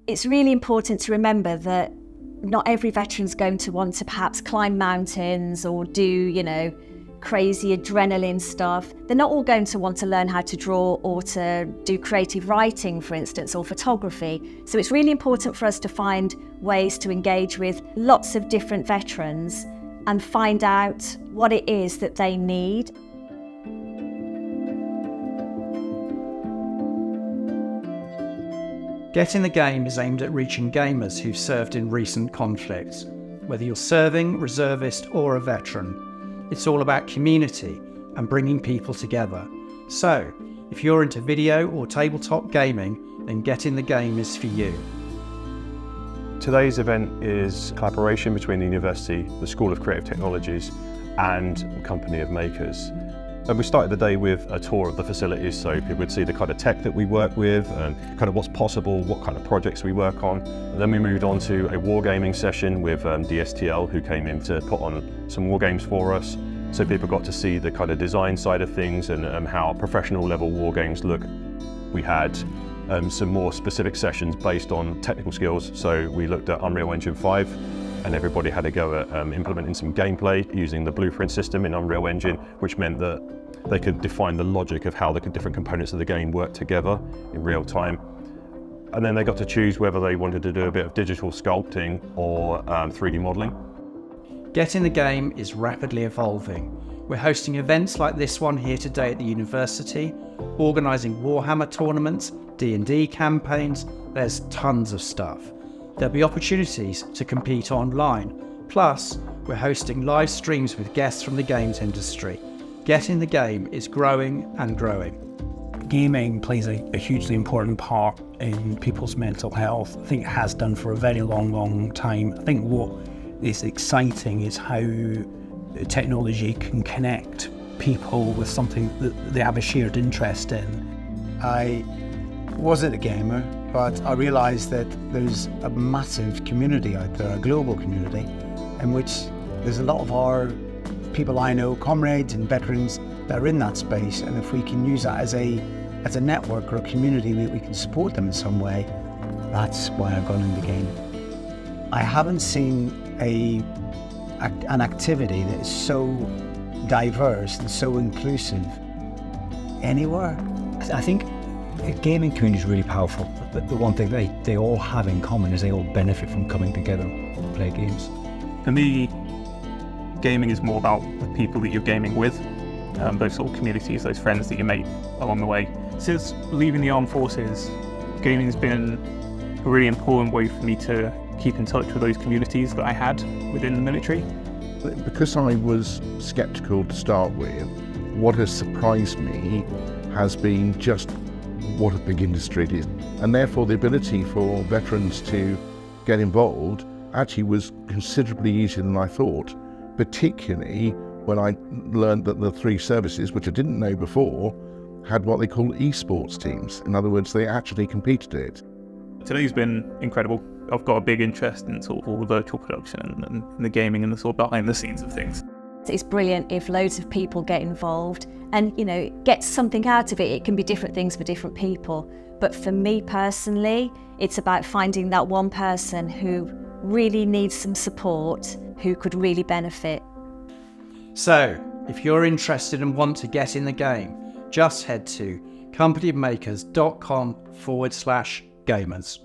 It's really important to remember that not every veteran's going to want to perhaps climb mountains or do, crazy adrenaline stuff. They're not all going to want to learn how to draw or to do creative writing, for instance, or photography. So it's really important for us to find ways to engage with lots of different veterans and find out what it is that they need. Get in the Game is aimed at reaching gamers who've served in recent conflicts. Whether you're serving, reservist or a veteran, it's all about community and bringing people together. So, if you're into video or tabletop gaming, then Get in the Game is for you. Today's event is a collaboration between the university, the School of Creative Technologies and a company of makers. And we started the day with a tour of the facilities, so people would see the kind of tech that we work with and kind of what's possible, what kind of projects we work on. And then we moved on to a wargaming session with DSTL, who came in to put on some wargames for us. So people got to see the kind of design side of things and how professional level wargames look. We had some more specific sessions based on technical skills. So we looked at Unreal Engine 5. And everybody had a go at implementing some gameplay using the blueprint system in Unreal Engine, which meant that they could define the logic of how the different components of the game work together in real time. And then they got to choose whether they wanted to do a bit of digital sculpting or 3D modeling. Get in the Game is rapidly evolving. We're hosting events like this one here today at the university, organising Warhammer tournaments, D&D campaigns. There's tons of stuff. There'll be opportunities to compete online. Plus, we're hosting live streams with guests from the games industry. Get in the Game is growing and growing. Gaming plays a hugely important part in people's mental health. I think it has done for a very long time. I think what is exciting is how technology can connect people with something that they have a shared interest in. I wasn't a gamer, but I realised that there's a massive community out there, a global community, in which there's a lot of our people I know, comrades and veterans, that are in that space. And if we can use that as a network or a community, we can support them in some way. That's why I've gone in the game. I haven't seen an activity that is so diverse and so inclusive anywhere. I think the gaming community is really powerful. The one thing they all have in common is they all benefit from coming together to play games. For me, gaming is more about the people that you're gaming with, those sort of communities, those friends that you make along the way. Since leaving the armed forces, gaming has been a really important way for me to keep in touch with those communities that I had within the military. Because I was sceptical to start with, what has surprised me has been just what a big industry it is. And therefore the ability for veterans to get involved actually was considerably easier than I thought, particularly when I learned that the three services, which I didn't know before, had what they call esports teams. In other words, they actually competed it. Today's been incredible. I've got a big interest in sort of all the virtual production and the gaming and the sort of behind the scenes of things. It's brilliant if loads of people get involved and, get something out of it. It can be different things for different people. But for me personally, it's about finding that one person who really needs some support, who could really benefit. So, if you're interested and want to get in the game, just head to companyofmakers.com/gamers.